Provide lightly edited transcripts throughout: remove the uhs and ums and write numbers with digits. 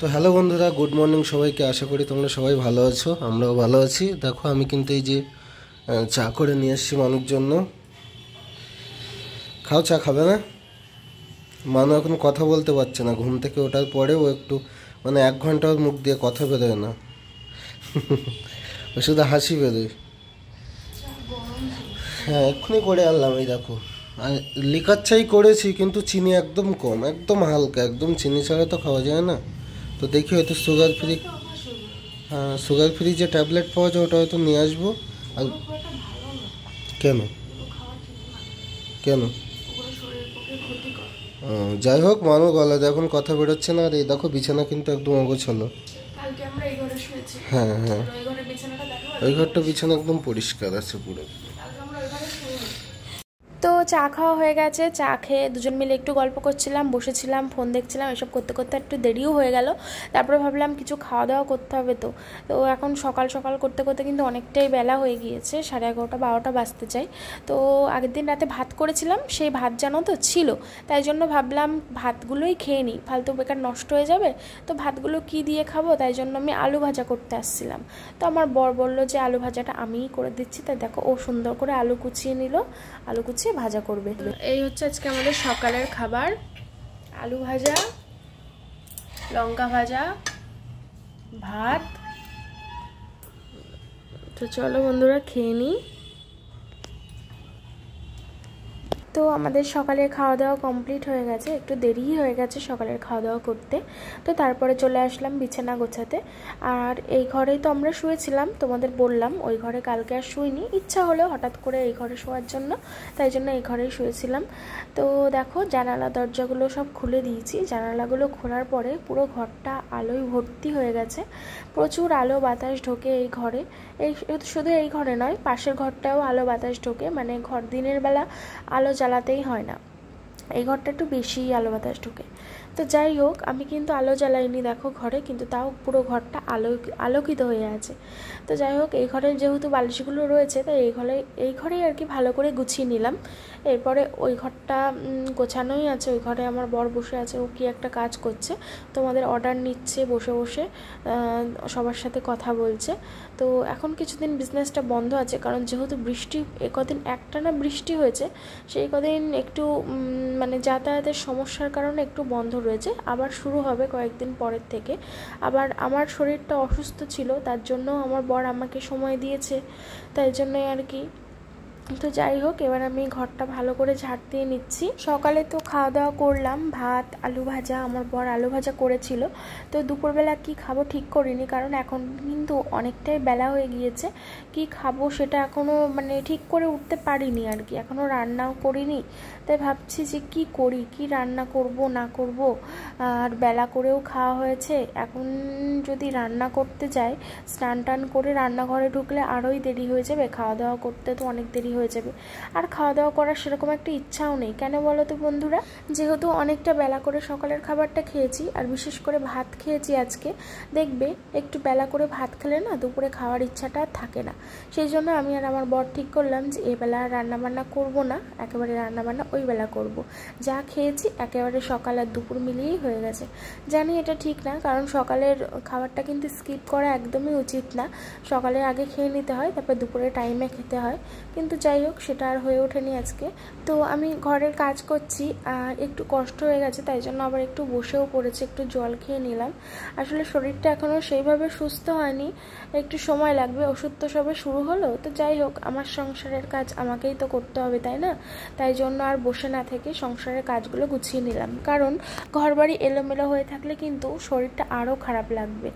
তো হ্যালো বন্ধুরা, good morning সবাইকে। আশা করি তোমরা সবাই ভালো আছো, আমরাও ভালো আছি। দেখো আমি কিন্তু এই যে চা করে নিয়ে এসেছি মানুষ জন্য। খাও, চা খাবে না? মানু এখন কথা বলতে পারছে না, ঘুম থেকে ওঠার পরে ও একটু মানে 1 ঘন্টা ওর মুখ দিয়ে কথা বেরোয় না। ও শুধু হাসি বেরোয়। হ্যাঁ, এক্ষুনি করে আনলাম, এই দেখো। আর লিকার চাই করেছি, কিন্তু চিনি একদম কম, একদম হালকা, একদম চিনি ছাড়া তো খাওয়া যায় না। তো দেখি হয়তো সুগার ফ্রি, হ্যাঁ সুগার ফ্রি যে ট্যাবলেট পাওয়া যায় ওটা হয়তো নিয়ে আসবো। আর কেন কেন যাই হোক, মানুষ গলায় এখন কথা বেরোচ্ছে না। আর এই দেখো বিছানা কিন্তু একদম অগোছালো। হ্যাঁ হ্যাঁ, ওই ঘরটা বিছানা একদম পরিষ্কার আছে পুরো। তো চা খাওয়া হয়ে গেছে। চা খেয়ে দুজন মিলে একটু গল্প করছিলাম, বসেছিলাম, ফোন দেখছিলাম। এসব করতে করতে একটু দেরিও হয়ে গেল। তারপরে ভাবলাম কিছু খাওয়া দাওয়া করতে হবে। তো তো এখন সকাল সকাল করতে করতে কিন্তু অনেকটাই বেলা হয়ে গিয়েছে, 11:30 12টা বাজতে চাই। তো আগের দিন রাতে ভাত করেছিলাম, সেই ভাত জানো তো ছিল, তাই জন্য ভাবলাম ভাতগুলোই খেয়ে নিই, ফালতু বেকার নষ্ট হয়ে যাবে। তো ভাতগুলো কি দিয়ে খাবো, তাই জন্য আমি আলু ভাজা করতে আসছিলাম। তো আমার বর বললো যে আলু ভাজাটা আমিই করে দিচ্ছি। তাই দেখো ও সুন্দর করে আলু কুচিয়ে নিল, আলু কুচিয়ে ভাজা করবে। এই হচ্ছে আজকে আমাদের সকালের খাবার, আলু ভাজা, লঙ্কা ভাজা, ভাত। তো চলো বন্ধুরা খেয়ে নিই। তো আমাদের সকালের খাওয়া দাওয়া কমপ্লিট হয়ে গেছে, একটু দেরিই হয়ে গেছে সকালের খাওয়া দাওয়া করতে। তো তারপরে চলে আসলাম বিছানা গোছাতে। আর এই ঘরেই তো আমরা শুয়েছিলাম, তোমাদের বললাম ওই ঘরে কালকে আর শুইনি, ইচ্ছা হলো হঠাৎ করে এই ঘরে শোয়ার জন্য, তাই জন্য এই ঘরেই শুয়েছিলাম। তো দেখো জানালা দরজাগুলো সব খুলে দিয়েছি। জানালাগুলো খোলার পরে পুরো ঘরটা আলোয় ভর্তি হয়ে গেছে, প্রচুর আলো বাতাস ঢোকে এই ঘরে। এই শুধু এই ঘরে নয়, পাশের ঘরটাও আলো বাতাস ঢোকে, মানে ঘর দিনের বেলা আলো জ্বালাতেই হয় না, এই ঘরটা একটু বেশিই আলো বাতাস ঢোকে। তো যাই হোক, আমি কিন্তু আলো জ্বালাইনি দেখো ঘরে, কিন্তু তাও পুরো ঘরটা আলোকিত হয়ে আছে। তো যাই হোক, এই ঘরে যেহেতু বালিশগুলো রয়েছে, তাই এই ঘরেই আর কি ভালো করে গুছিয়ে নিলাম। এরপরে ওই ঘরটা গোছানোই আছে, ওই ঘরে আমার বর বসে আছে, ও কি একটা কাজ করছে, তোমাদের অর্ডার নিচ্ছে বসে বসে, সবার সাথে কথা বলছে। তো এখন কিছুদিন বিজনেসটা বন্ধ আছে, কারণ যেহেতু বৃষ্টি, কদিন একটানা বৃষ্টি হয়েছে, সেই কদিন একটু মানে যাতায়াতের সমস্যার কারণে একটু বন্ধ রয়েছে। আবার শুরু হবে কয়েকদিন পরের থেকে। আবার আমার শরীরটা অসুস্থ ছিল, তার জন্য আমার বর আমাকে সময় দিয়েছে, তাই জন্যই আর কি। তো যাই হোক, এবার আমি ঘরটা ভালো করে ঝাড় দিয়ে নিচ্ছি। সকালে তো খাওয়া দাওয়া করলাম, ভাত আলু ভাজা, আমার বর আলু ভাজা করেছিল। তো দুপুরবেলা কি খাবো ঠিক করিনি, কারণ এখন কিন্তু অনেকটাই বেলা হয়ে গিয়েছে। কি খাবো সেটা এখনও মানে ঠিক করে উঠতে পারিনি আর কি, এখনও রান্নাও করিনি। তাই ভাবছি যে কি করি, কি রান্না করব না করব। আর বেলা করেও খাওয়া হয়েছে, এখন যদি রান্না করতে যাই, স্নান টান করে রান্নাঘরে ঢুকলে আরোই দেরি হয়ে যাবে, খাওয়া দাওয়া করতে তো অনেক দেরি হয়ে যাবে। আর খাওয়া দাওয়া করার সেরকম একটা ইচ্ছাও নেই, কেন বলো তো বন্ধুরা, যেহেতু অনেকটা বেলা করে সকালের খাবারটা খেয়েছি, আর বিশেষ করে ভাত খেয়েছি আজকে। দেখবে একটু বেলা করে ভাত খেলে না দুপুরে খাওয়ার ইচ্ছাটা থাকে না। সেই জন্য আমি আর আমার বর ঠিক করলাম যে এবেলা রান্নাবান্না করব না, একেবারে রান্নাবান্না ওই বেলা করব। যা খেয়েছি একেবারে সকাল আর দুপুর মিলিয়েই হয়ে গেছে। জানি এটা ঠিক না, কারণ সকালের খাবারটা কিন্তু স্কিপ করা একদমই উচিত না। সকালে আগে খেয়ে নিতে হয়, তারপর দুপুরে টাইমে খেতে হয়, কিন্তু যাই হোক সেটা আর হয়ে ওঠেনি আজকে। তো আমি ঘরের কাজ করছি, আর একটু কষ্ট হয়ে গেছে, তাই জন্য আবার একটু বসেও পড়েছি, একটু জল খেয়ে নিলাম। আসলে শরীরটা এখনও সেইভাবে সুস্থ হয়নি, একটু সময় লাগবে, ওষুধ তো সবে শুরু হলো। তো যাই হোক, আমার সংসারের কাজ আমাকেই তো করতে হবে, তাই না? তাই জন্য আর বসে না থেকে সংসারের কাজগুলো গুছিয়ে নিলাম, কারণ ঘরবাড়ি এলোমেলো হয়ে থাকলে কিন্তু শরীরটা আরও খারাপ লাগবে।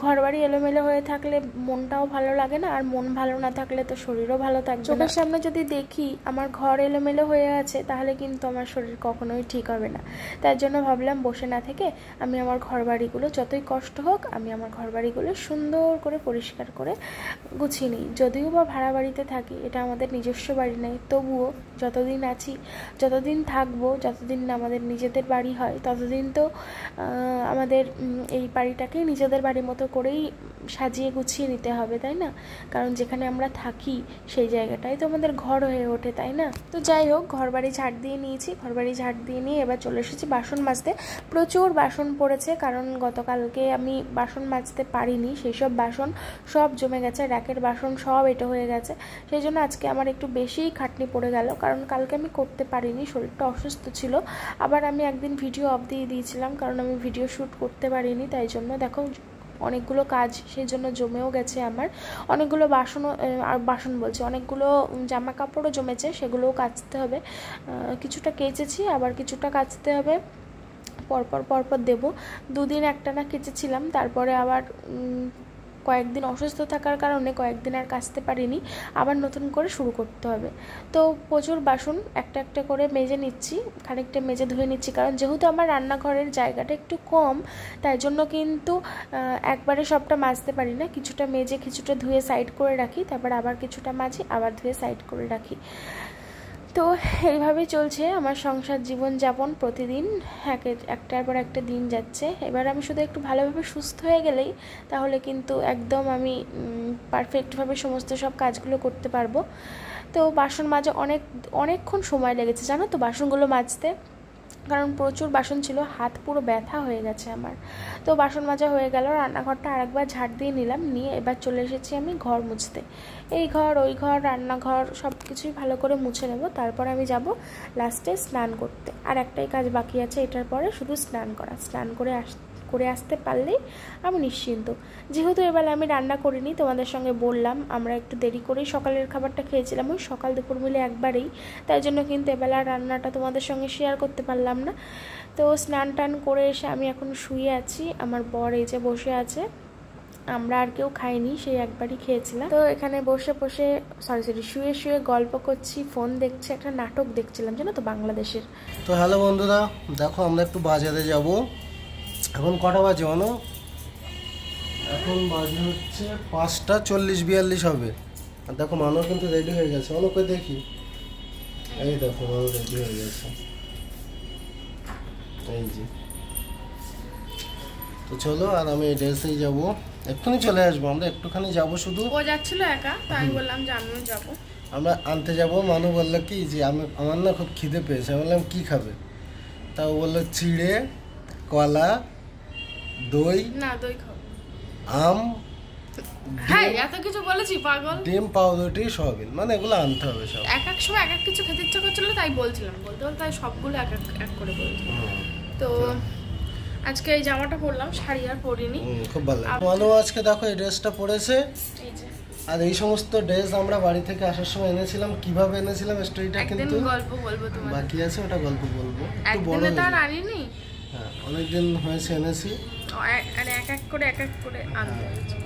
ঘরবাড়ি এলোমেলো হয়ে থাকলে মনটাও ভালো লাগে না, আর মন ভালো না থাকলে তো শরীরও ভালো থাকবে না। চোখের সামনে যদি দেখি আমার ঘর এলোমেলো হয়ে আছে, তাহলে কিন্তু আমার শরীর কখনোই ঠিক হবে না। তার জন্য ভাবলাম বসে না থেকে আমি আমার ঘরবাড়িগুলো, যতই কষ্ট হোক, আমি আমার ঘরবাড়িগুলো সুন্দর করে পরিষ্কার করে গুছিয়ে নিই। যদিও বা ভাড়া বাড়িতে থাকি, এটা আমাদের নিজস্ব বাড়ি নেই, তবুও যতদিন আছি, যতদিন থাকবো, যতদিন না আমাদের নিজেদের বাড়ি হয়, ততদিন তো আমাদের এই বাড়িটাকেই নিজেদের বাড়ির মতো করেই সাজিয়ে গুছিয়ে নিতে হবে, তাই না? কারণ যেখানে আমরা থাকি সেই জায়গাটাই তো আমাদের ঘর হয়ে ওঠে, তাই না? তো যাই হোক, ঘরবাড়ি ঝাড় দিয়ে নিয়েছি, ঘরবাড়ি ঝাড় দিয়ে নিয়ে এবার চলে এসেছি বাসন মাজতে। প্রচুর বাসন পড়েছে, কারণ গতকালকে আমি বাসন মাজতে পারিনি, সেই সব বাসন সব জমে গেছে, র্যাকের বাসন সব এটা হয়ে গেছে। সেই জন্য আজকে আমার একটু বেশিই খাটনি পড়ে গেল, কারণ কালকে আমি করতে পারিনি, শরীরটা অসুস্থ ছিল। আবার আমি একদিন ভিডিও অফ দিয়ে দিয়েছিলাম, কারণ আমি ভিডিও শ্যুট করতে পারিনি, তাই জন্য দেখো অনেকগুলো কাজ সেই জন্য জমেও গেছে আমার। অনেকগুলো বাসন বলছি, অনেকগুলো জামা কাপড়ও জমেছে, সেগুলোও কাচতে হবে। কিছুটা কেচেছি, আবার কিছুটা কাচতে হবে, পরপর দেবো। 2 দিন একটানা কেচেছিলাম, তারপরে আবার কয়েকদিন অসুস্থ থাকার কারণে কয়েকদিন আর কাচতে পারিনি, আবার নতুন করে শুরু করতে হবে। তো প্রচুর বাসন একটা একটা করে মেজে নিচ্ছি, খানিকটা মেজে ধুয়ে নিচ্ছি, কারণ যেহেতু আমার রান্নাঘরের জায়গাটা একটু কম, তাই জন্য কিন্তু একবারে সবটা মাজতে পারি না, কিছুটা মেজে কিছুটা ধুয়ে সাইড করে রাখি, তারপর আবার কিছুটা মাজি, আবার ধুয়ে সাইড করে রাখি। তো এইভাবেই চলছে আমার সংসার জীবনযাপন, প্রতিদিন একটার পর একটা দিন যাচ্ছে। এবার আমি শুধু একটু ভালোভাবে সুস্থ হয়ে গেলেই তাহলে কিন্তু একদম আমি পারফেক্টভাবে সমস্ত সব কাজগুলো করতে পারবো। তো বাসন মাজা অনেকক্ষণ সময় লেগেছে জানো তো বাসনগুলো মাজতে, কারণ প্রচুর বাসন ছিল, হাত পুরো ব্যথা হয়ে গেছে আমার। তো বাসন মাজা হয়ে গেল, রান্নাঘরটা আরেকবার ঝাড় দিয়ে নিলাম, নিয়ে এবার চলে এসেছি আমি ঘর মুছতে। এই ঘর ওই ঘর রান্নাঘর সব কিছুই ভালো করে মুছে নেব, তারপর আমি যাব লাস্টে স্নান করতে। আর একটাই কাজ বাকি আছে এটার পরে, শুধু স্নান করা। স্নান করে আসতে পারলেই আমি নিশ্চিন্ত। যেহেতু এবেলা আমি রান্না করিনি, তোমাদের সঙ্গে বললাম আমরা একটু দেরি করেই সকালের খাবারটা খেয়েছিলাম, ওই সকাল দুপুর মিলে একবারেই, তাই জন্য কিন্তু এবেলা রান্নাটা তোমাদের সঙ্গে শেয়ার করতে পারলাম না। তো স্নান টান করে এসে আমি এখন শুয়ে আছি, আমার বর এই যে বসে আছে, আমরা আর কেউ খাইনি, সেই একবারই খেয়েছিলাম। তো এখানে বসে শুয়ে গল্প করছি, ফোন দেখছি, একটা নাটক দেখছিলাম জানো তো বাংলাদেশের। তো হ্যালো বন্ধুরা, দেখো আমরা একটু বাজারে যাব। এখন কটা বাজে মানো? এখন বাজে হচ্ছে 5টা 40-42 হবে। আর দেখো মানো কিন্তু রেডি হয়ে গেছে, মানো দেখি, এই দেখো মানো রেডি হয়ে গেছে, এই যে। তো চলো, আর আমি এই ড্রেসেই যাবো, এক্ষুনি চলে আসবো। আমরা একটুখানি যাবো, শুধু ও যাচ্ছিল একা, তো আমি বললাম যে আমিও যাবো। আমরা আনতে যাব। মানু বললো কি যে আমার না খুব খিদে পেয়েছে। আমি বললাম কী খাবে? তাও বললো চিড়ে, কলা, দই, না দই খাও, আম, হ্যাঁ এত কিছু বলেছি পাগল, ডিম, পাউরুটি, সয়াবিন, মানে এগুলো আনতে হবে সব। এক সময় এক কিছু খেতে ইচ্ছা করছিল, তাই বলছিলাম, বলতে তাই সবগুলো এক করে বলছিলাম। তো আজকে এই জামাটা পরলাম, শাড়ি আর পরিনি, খুব ভালো লাগে। মানু আজকে দেখো এই ড্রেসটা পরেছে, এই যে। আর এই সমস্ত ড্রেস আমরা বাড়ি থেকে আসার সময় এনেছিলাম। কিভাবে এনেছিলাম স্টোরিটা কিন্তু গল্প বলবো তোমাদের, বাকি আছে, ওটা গল্প বলবো। একটু বড় একদিনে তো আর আনিনি, হ্যাঁ অনেকদিন হয়েছে এনেছি, আর এক এক করে আনতে হয়েছে।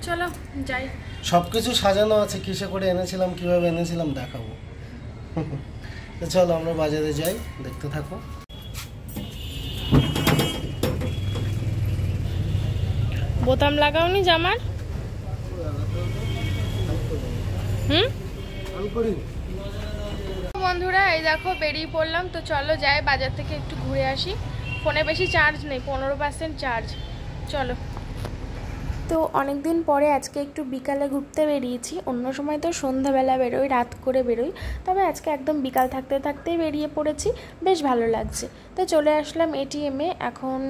চলো যাই, সবকিছু সাজানো আছে, কিসে করে এনেছিলাম, কিভাবে এনেছিলাম দেখাবো। তো চলো আমরা বাজারে যাই, দেখতে থাকো। বোতাম লাগাওনি জামার? বন্ধুরা এই দেখো বেরিয়ে পড়লাম, তো চলো যাই বাজার থেকে একটু ঘুরে আসি। ফোনে বেশি চার্জ নেই, 15% চার্জ, চলো। তো অনেক দিন পরে আজকে একটু বিকালে ঘুরতে বেরিয়েছি। অন্য সময় তো সন্ধ্যাবেলা বেরোই, রাত করে বেরোই, তবে আজকে একদম বিকাল থাকতেই বেরিয়ে পড়েছি, বেশ ভালো লাগছে। তো চলে আসলাম এটিএমে, এখন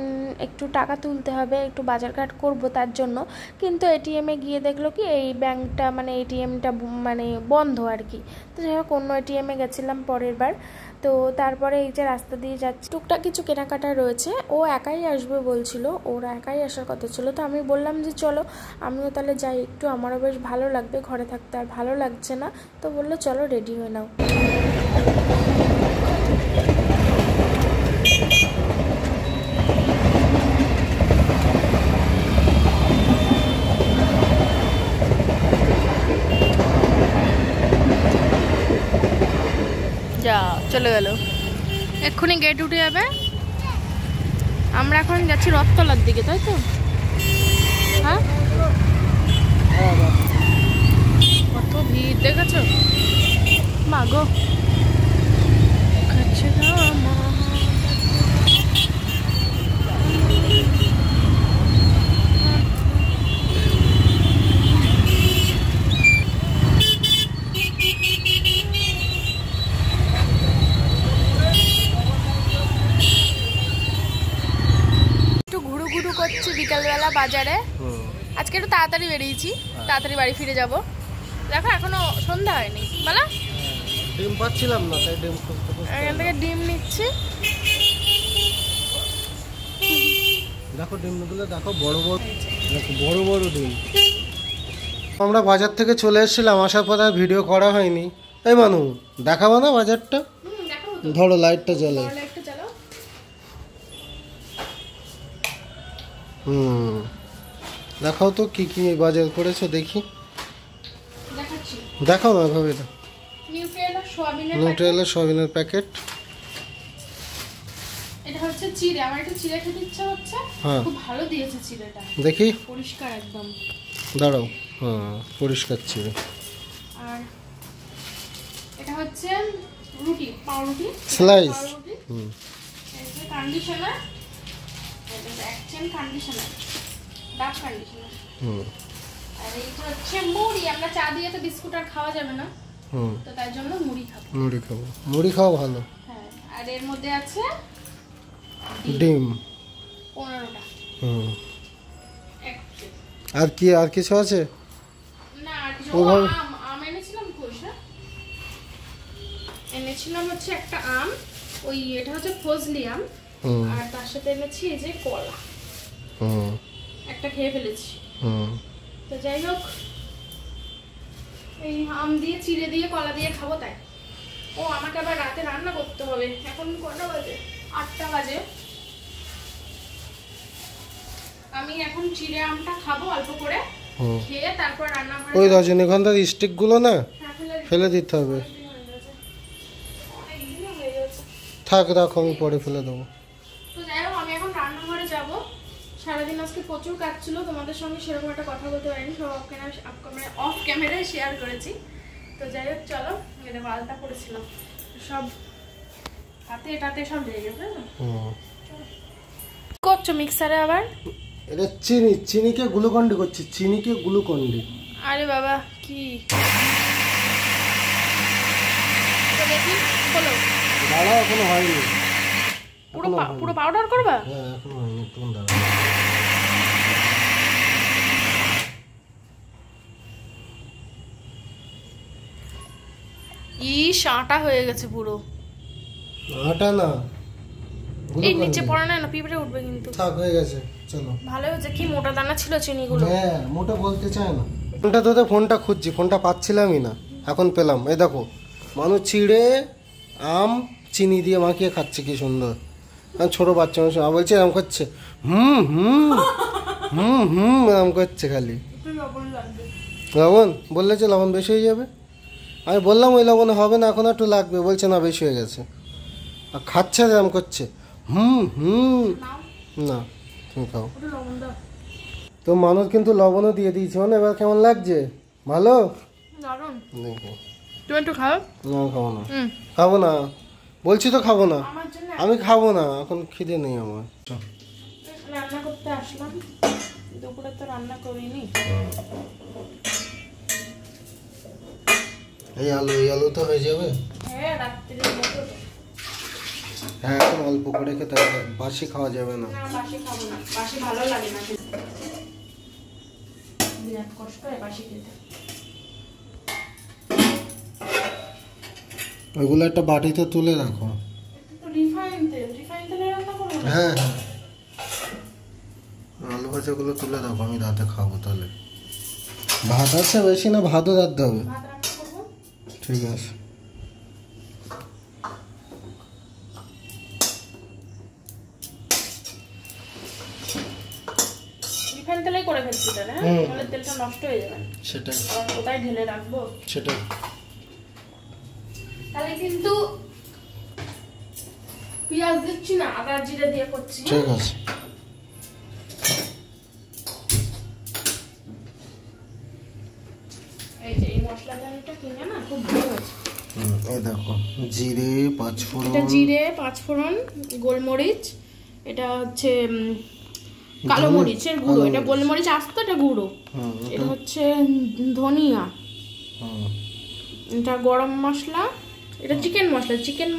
একটু টাকা তুলতে হবে, একটু বাজারঘাট করব তার জন্য। কিন্তু এটিএমে গিয়ে দেখলো কি এই ব্যাংকটা মানে এটিএমটা মানে বন্ধ আর কি। তো যাই হোক অন্য এটিএমে গেছিলাম পরের বার। তো তারপরে এই যে রাস্তা দিয়ে যাচ্ছি, টুকটাক কিছু কেনাকাটা রয়েছে, ও একাই আসবে বলছিল, ওর একাই আসার কথা ছিল। তো আমি বললাম যে চলো আমিও তাহলে যাই একটু, আমারও বেশ ভালো লাগবে, ঘরে থাকতে আর ভালো লাগছে না। তো বললো চলো রেডি হয়ে নাও। যা চলে গেল, এক্ষুনি গেট উঠে যাবে। আমরা এখন যাচ্ছি রথতলার দিকে, তাই তো? হ্যাঁ কত ভিড় দেখেছো, মাগো সকালবেলা বাজারে। আজকে একটু তাড়াতাড়ি বেরিয়েছি, তাড়াতাড়ি বাড়ি ফিরে যাব। দেখো এখনো সন্ধ্যা হয়নি, বলো। ডিম পাচ্ছিলাম না, তাই ডিম এখান থেকে ডিম নিচ্ছি। দেখো ডিমগুলো দেখো, বড় বড়, দেখো বড় বড় ডিম। আমরা বাজার থেকে চলে এসেছিলাম, আসার পর আর ভিডিও করা হয়নি। এই মানু, দেখাবো না বাজারটা? ধরো লাইটটা জ্বালো। দেখাও তো কি কি বাজার করেছো দেখি। দেখাও না ভাবে। নিউট্রেলা সয়াবিনের প্যাকেট। এটা হচ্ছে চিড়ে, আমার একটু চিড়ে খেতে ইচ্ছা হচ্ছে। খুব ভালো দিয়েছে চিড়েটা, দেখি পরিষ্কার একদম। দাঁড়াও, হ্যাঁ পরিষ্কার চিড়ে। আর এটা হচ্ছে রুটি, পাউরুটি স্লাইস। এটা কন্ডিশনার, এটা অ্যাকচেন কন্ডিশনার, ডাব কন্ডিশনার। আর এইটা হচ্ছে মুড়ি। আমরা চা দিয়ে তো বিস্কুট আর খাওয়া যাবে না, তো তাই জন্য মুড়ি খাবো। মুড়ি খাও ভালো। হ্যাঁ, আর এর মধ্যে আছে ডিম 15টা। আর কি, আর কিছু আছে না? আর কিছু আম এনেছিলাম। কোষা এনেছিলাম হচ্ছে একটা আম, ওই এটা হচ্ছে ফজলি আম। আর তার সাথে এনেছি এই যে কলা, একটা খেয়ে ফেলেছি। তো যাই হোক, এই আম দিয়ে চিড়ে দিয়ে কলা দিয়ে খাবো তাই। ও আমাকে আবার রাতে রান্না করতে হবে। এখন কটা বাজে? 8টা বাজে। আমি এখন চিড়ে আমটা খাবো অল্প করে, খেয়ে তারপর রান্না করে। ওই রজনীগন্ধার স্টিক গুলো না ফেলে দিতে হবে। থাক, রাখো, আমি পরে ফেলে দেবো। তো যাই হোক, আমি এখন রান্নাঘরে যাব। সারাদিন আজকে প্রচুর কাজ ছিল, তোমাদের সঙ্গে সেরকম একটা কথা বলতে পারিনি, সব অফ ক্যামেরায় শেয়ার করেছি। তো যাই হোক চলো, এটা আলতা পড়েছিলাম, সব হাতে এটাতে সব লেগে গেছে। করছো মিক্সারে আবার? এটা চিনিকে গ্লুকন্ডি করছি, চিনিকে গ্লুকন্ডি। আরে বাবা, কি দেখি বলো। দাঁড়াও, এখনো হয়নি। পুরো পাউডার করবা? হ্যাঁ, এখনো হয়নি, তুমি দাঁড়াও। আটা হয়ে গেছে পুরো। আটা না, এই নিচে পড়ে না, পিঁপড়ে উঠবে কিন্তু। থাক, হয়ে গেছে, চলো। ভালো হয়েছে, কি মোটা দানা ছিল চিনিগুলো। হ্যাঁ, মোটা বলতে চায় না। ফোনটা তো ফোনটা খুঁজছি, ফোনটা পাচ্ছিলামই না, এখন পেলাম। এই দেখো, মানুষ চিড়ে আম চিনি দিয়ে মাখিয়ে খাচ্ছে, কি সুন্দর। ছোট বাচ্চা মানুষ বলছে এরম করছে, এরম করছে খালি। লবণ বললে যে লবণ বেশি হয়ে যাবে। আমি বললাম ওই লবণে হবে না, এখন একটু লাগবে। বলছে না, বেশি হয়ে গেছে। আর খাচ্ছে এরম করছে, না তুমি খাও। তো মানুষ কিন্তু লবণও দিয়ে দিয়েছে, মানে এবার কেমন লাগছে? ভালো? দেখো, তুমি একটু খাও। না, খাবো না, খাবো না বলছি তো, খাবো না। আমি খাবো না, এখন খিদে নেই আমার। রান্না করতে আসলাম, দুপুরে তো রান্না করিনি। এই আলু তো হয়ে যাবে। হ্যাঁ, রাত্রির মতো। হ্যাঁ, এখন অল্প করে খেতে হবে, বাসি খাওয়া যাবে না। না, বাসি খাবো না, বাসি ভালো লাগে না, বিরাট কষ্ট হয় বাসি খেতে। ওইগুলো একটা বাটিতে তুলে রাখো। রিফাইন তেলে রান্না করবো। হ্যাঁ, আলু ভাজাগুলো তুলে রাখো, আমি রাতে খাবো। তাহলে ভাত আছে বেশি না? ভাতও রাখতে হবে। ঠিক আছে। রিফাইন তেলেই করে ফেলছি তাহলে, তাহলে তেলটা নষ্ট হয়ে যাবে। সেটাই, কোথায় ঢেলে রাখবো? সেটাই। তাহলে কিন্তু পেঁয়াজ দিচ্ছি না, আদা জিরে দিয়ে করছি। ঠিক আছে। এই যে এই মশলাটা কিনে না, খুব ভালো হয়েছে। এই দেখো, জিরে, পাঁচফোড়ন। এটা জিরে, পাঁচফোড়ন, গোলমরিচ, এটা হচ্ছে কালো মরিচের গুঁড়ো, এটা গোলমরিচ আস্ত, এটা গুঁড়ো। এটা হচ্ছে ধনিয়া, এটা গরম মশলা, এটা চিকেন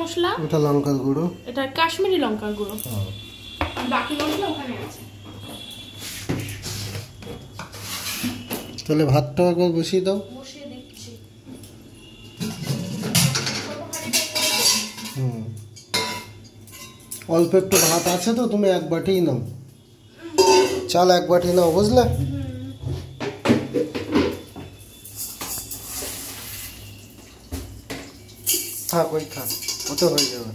মশলা, এটা লঙ্কার গুঁড়ো, এটা কাশ্মীরি লঙ্কার গুঁড়ো। বাকি মশলা ওখানে আছে। তাহলে ভাতটা একবার বসিয়ে দাও। বসিয়ে দিচ্ছি। অল্প একটু ভাত আছে তো, তুমি এক বাটিই নাও, চাল এক বাটি নাও, বুঝলে? থাক, ওই থাক, ওটা হয়ে যাবে।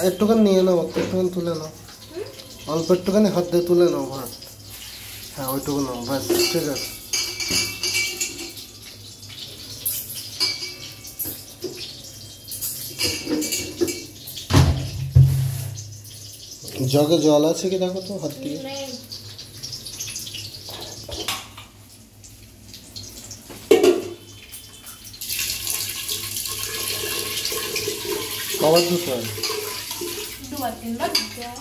একটুখানি নিয়ে নাও, একটুখানি তুলে নাও, অল্প একটুখানি হাত দিয়ে তুলে নাও ভাত। হ্যাঁ, ওইটুকু নাও, ব্যাস, ঠিক আছে। জগে জল আছে কি দেখো তো হাত দিয়ে। কবার ধুতে হয়? দুবার তিনবার ধুতে হয়।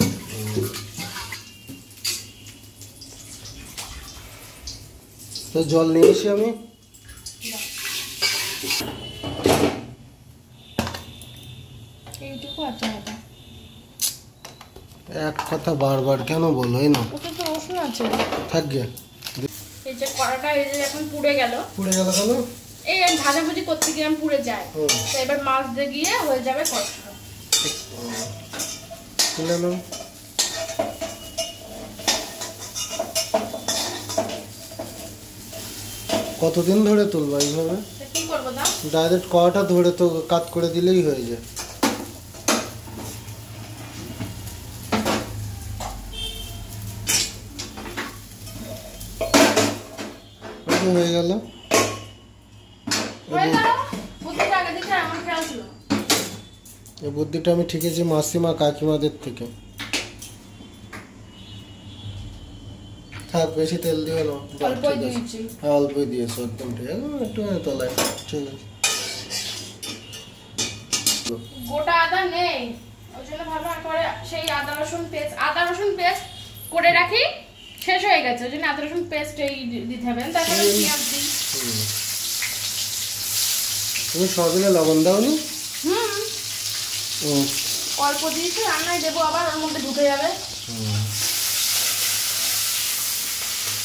তো জল নিয়ে এসি আমি। এইটুকু আছে এটা। এক কথা বারবার কেন বলো? এই না, ওটা তো রসুন আছে। থাকবে। এই যে কড়াটা এই যে এখন পুড়ে গেল। পুড়ে গেল কেন? এই ভাজাভুজি করতে গিয়ে পুড়ে যায়, তো এবার মাছ দিয়ে গিয়ে হয়ে যাবে কষা। তুলে নাও। কতদিন ধরে তুলবো এইভাবে? কি করবো দা? ডাইরেক্ট কড়াটা ধরে তো কাট করে দিলেই হয়ে যায়। হয়ে গেল। এই বুদ্ধিটা আমি শিখেছি মাসিমা কাকিমাদের থেকে। থাক, বেশি তেল দিও না। হ্যাঁ, অল্পই দিয়েছো, একদম ঠিক আছে। একটু তলায়, ঠিক আছে। গোটা আদা নেই, ওই জন্য ভাবলাম একবারে সেই আদা রসুন পেস্ট করে রাখি, শেষ হয়ে গেছে, ওই জন্য আদা রসুন পেস্ট এই দিতে হবে। তারপরে পেঁয়াজ দিই। তুমি সবিনে লবণ দাওনি? অল্প দিয়েছি, রান্নায় দেবো, আবার ওর মধ্যে ঢুকে যাবে।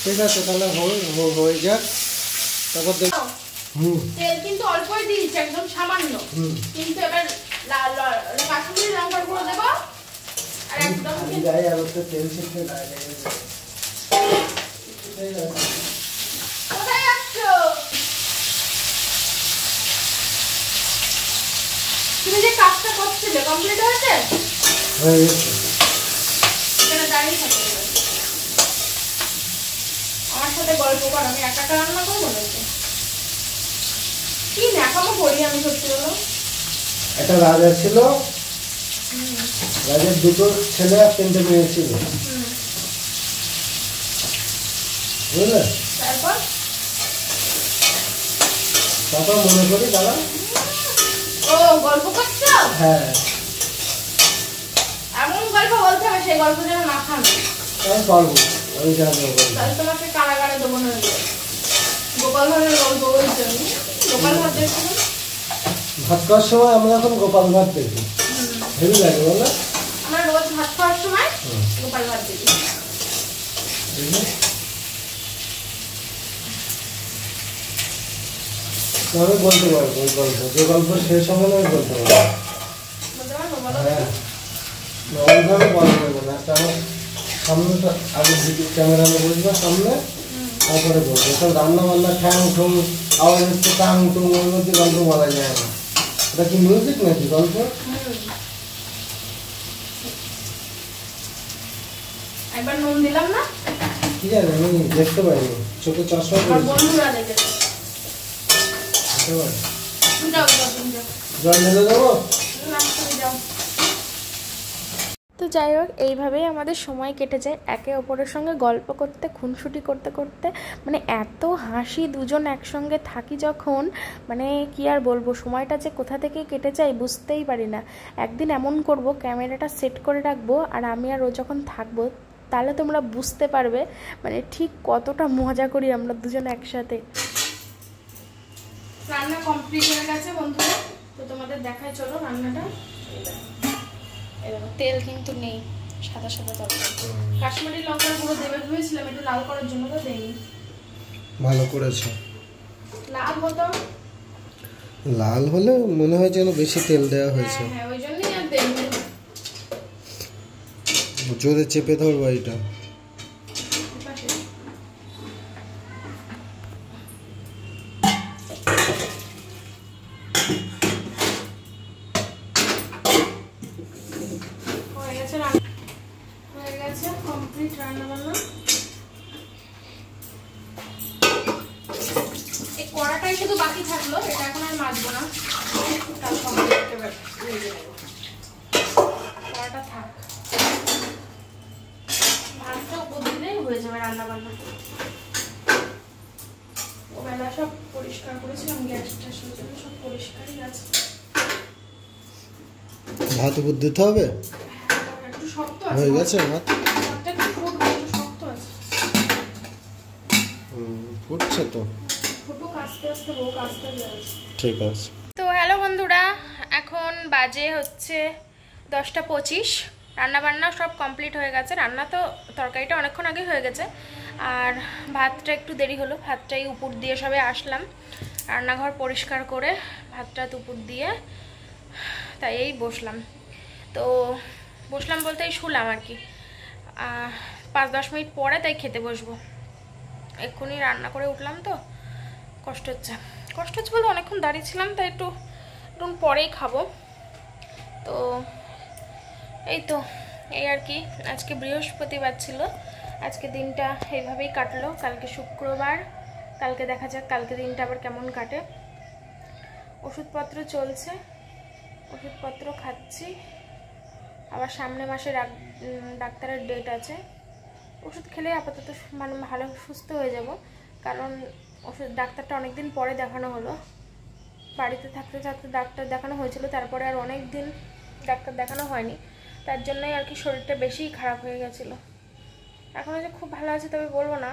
ঠিক আছে, তাহলে হয়ে যাক, তারপর দেখ। তেল কিন্তু অল্পই দিয়েছি, একদম সামান্য, কিন্তু এবার কাশ্মীরি লঙ্কার গুঁড়ো দেবো। আর একদম তেল শিখতে কোথায় যাচ্ছ? তুমি যে কাজটা করছিলে কমপ্লিট হয়েছে? এখানে দাঁড়িয়ে থাকো, আমার সাথে গল্প কর, আমি একা একা রান্না করবো নাকি? কি ন্যাকামো করি আমি, সত্যি বলো। একটা রাজা ছিল, রাজার দুটো ছেলে আর তিনটে মেয়ে ছিল, বুঝলে? তারপর মনে করি দাঁড়া। ও গল্প করছো? হ্যাঁ, এমন গল্প বলতে হবে সেই গল্প যেন না খান। তাহলে তোমাকে কারাগারে দেবো না। গোপাল ভাঁড়ের গল্প বলছো? গোপাল ভাঁড় দেখছো? ভাত খাওয়ার সময় আমরা এখন গোপাল ভাঁড় দেখি, হেভি লাগে বলো? আমরা রোজ ভাত খাওয়ার সময় গোপাল ভাঁড় দেখি। আমি বলতে পারবো ওই গল্প, যে গল্প শেষ হবে না ওই বলতে পারবো। হ্যাঁ, ওইভাবে বলা যাবে না। আমার সামনেটা আগে ক্যামেরা নিয়ে বসবো সামনে, তারপরে বলবো। এখন রান্না বান্না ঠ্যাং ঠুং আওয়াজ হচ্ছে, টাং টুং, ওর মধ্যে গল্প বলা যায় না। এটা কি মিউজিক নাকি গল্প? একবার নুন দিলাম না, কি জানি, আমি দেখতে পাইনি, চোখে চশমা পড়েছে। বন্ধুরা দেখেছে। জল ঢেলে দেবো? তো যাই হোক, এইভাবেই আমাদের সময় কেটে যায় একে অপরের সঙ্গে গল্প করতে, খুনসুটি করতে করতে। মানে এত হাসি, দুজন একসঙ্গে থাকি যখন, মানে কি আর বলবো, সময়টা যে কোথা থেকে কেটে যায় বুঝতেই পারি না। একদিন এমন করব, ক্যামেরাটা সেট করে রাখবো, আর আমি আর ও যখন থাকবো, তাহলে তোমরা বুঝতে পারবে মানে ঠিক কতটা মজা করি আমরা দুজন একসাথে। রান্না কমপ্লিট হয়ে গেছে বন্ধুরা, তো তোমাদের দেখাই চলো রান্নাটা। তেল কিন্তু নেই, সাদা সাদা তরকারি। কাশ্মীরি লঙ্কার গুঁড়ো দেবে ভেবেছিলাম একটু লাল করার জন্য, তো দেইনি। ভালো করেছো। লাল হতো, লাল হলে মনে হয় যেন বেশি তেল দেওয়া হয়েছে। হ্যাঁ ওই জন্যই আর দেইনি। জোরে চেপে ধরবো এটা। হয়ে গেছে কমপ্লিট রান্না বান্না। এই কড়াটাই শুধু বাকি থাকলো, এটা এখন আর মাজবো না, কাল কমপ্লিট হয়ে যাবে। কড়াটা থাক, ভাতটা উপর দিলেই হয়ে যাবে রান্না বান্না। ওবেলা সব পরিষ্কার করেছিলাম, গ্যাসটা সেজন্য সব পরিষ্কারই আছে। ভাত উপর দিতে হবে, একটু শক্ত আছে। হয়ে গেছে ভাত, ভাতটা একটু ফুটবে, একটু শক্ত আছে। ফুটছে তো, ফুটুক আস্তে আস্তে, হোক আস্তে যাচ্ছে। ঠিক আছে। তো হ্যালো বন্ধুরা, এখন বাজে হচ্ছে 10টা 25। রান্নাবান্না সব কমপ্লিট হয়ে গেছে। রান্না তো তরকারিটা অনেকক্ষণ আগে হয়ে গেছে, আর ভাতটা একটু দেরি হলো। ভাতটাই উপর দিয়ে সবে আসলাম, রান্নাঘর পরিষ্কার করে ভাতটা উপর দিয়ে তাই এই বসলাম। তো বসলাম বলতে এই শুলাম আর কি, 5-10 মিনিট পরে তাই খেতে বসবো। এক্ষুনি রান্না করে উঠলাম, তো কষ্ট হচ্ছে বলতে অনেকক্ষণ দাঁড়িয়েছিলাম, তাই একটু পরেই খাবো। তো এই তো এই আর কি। আজকে বৃহস্পতিবার ছিল, আজকে দিনটা এইভাবেই কাটলো। কালকে শুক্রবার, কালকে দেখা যাক কালকে দিনটা আবার কেমন কাটে। ওষুধপত্র চলছে, ওষুধপত্র খাচ্ছি। আবার সামনে মাসে ডাক্তারের ডেট আছে। ওষুধ খেলে আপাতত মানে ভালো সুস্থ হয়ে যাব, কারণ ওষুধ ডাক্তারটা অনেকদিন পরে দেখানো হলো। বাড়িতে থাকতে থাকতে ডাক্তার দেখানো হয়েছিল, তারপরে আর অনেক দিন ডাক্তার দেখানো হয়নি, তার জন্যই আর কি শরীরটা বেশিই খারাপ হয়ে গেছিলো। এখনও যে খুব ভালো আছে তবে বলবো না।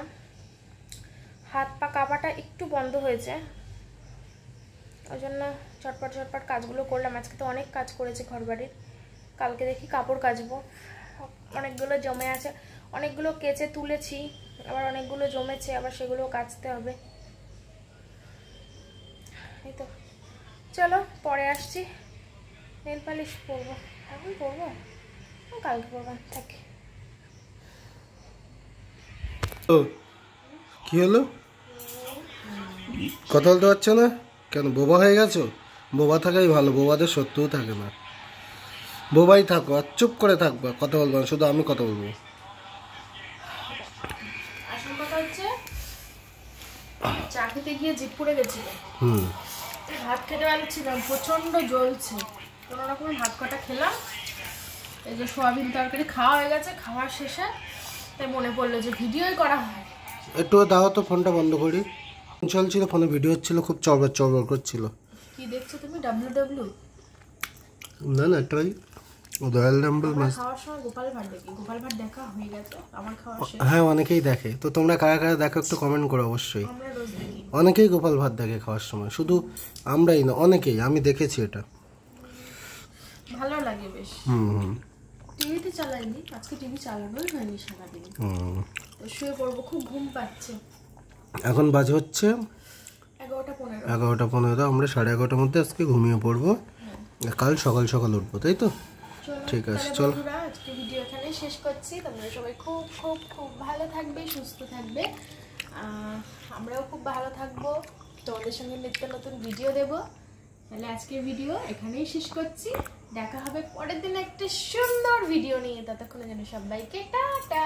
হাত পা কাঁপাটা একটু বন্ধ হয়েছে, ওই জন্য চটপট কাজগুলো করলাম। আজকে তো অনেক কাজ করেছি ঘর বাড়ির। কালকে দেখি কাপড় কাচবো, অনেকগুলো জমে আছে, অনেকগুলো কেচে তুলেছি, আবার অনেকগুলো জমেছে, আবার সেগুলো কাচতে হবে। এই তো চলো পরে আসছি। নেল পালিশ পরবো, এখন পরবো, কালকে পরবো, থাকি। ও কি হলো, কথা বলতে পারছো না কেন? বোবা হয়ে গেছো? বোবা থাকাই ভালো, বোবাদের শত্রু থাকে না। বোবাই থাকো আর চুপ করে থাকবা, কথা বলবো না, শুধু আমি কথা বলবো। আসল কথা হচ্ছে চা খেতে গিয়ে জিভ পড়ে গেছিল, ভাত খেতে পারছিলাম, প্রচন্ড জ্বলছে। কোনো রকমের ভাত কটা খেলাম, এই যে সোয়াবিন তরকারি খাওয়া হয়ে গেছে। খাওয়ার শেষে তাই মনে পড়লো যে ভিডিওই করা হয়। একটু দাও তো, ফোনটা বন্ধ করি। চলছিল, ফোনে ভিডিও হচ্ছিল, খুব চড়বড় করছিল। কি দেখছো তুমি? ডাব্লিউ না একটাই দয়াল নাম্বার মাছ। খাওয়ার সময় গোপাল ভাট দেখি, গোপাল ভাট দেখা হয়ে গেছে আমার খাওয়া শেষ। হ্যাঁ অনেকেই দেখে, তো তোমরা কারা কারা দেখো একটু কমেন্ট করো অবশ্যই। আমরা রোজ দেখি, অনেকেই গোপাল ভাত দেখে খাওয়ার সময়, শুধু আমরাই না, অনেকেই, আমি দেখেছি এটা, ভালো লাগে বেশ। টিভিতে চালাইনি, আজকে টিভি চালানোই হয়নি সারাদিন, তো শুয়ে পড়বো, খুব ঘুম পাচ্ছে। এখন বাজে হচ্ছে 11টা 15। 11টা 15, আমরা 11:30টার মধ্যে আজকে ঘুমিয়ে পড়বো, কাল সকাল সকাল উঠবো, তাই তো? ঠিক আছে চলো, আজকে ভিডিও এখানে শেষ করছি। তোমরা সবাই খুব খুব খুব ভালো থাকবে, সুস্থ থাকবে, আমরাও খুব ভালো থাকবো, তোমাদের সঙ্গে নিত্য নতুন ভিডিও দেব। তাহলে আজকের ভিডিও এখানেই শেষ করছি, দেখা হবে পরের দিন একটা সুন্দর ভিডিও নিয়ে। ততক্ষণে যেন সবাইকে টাটা।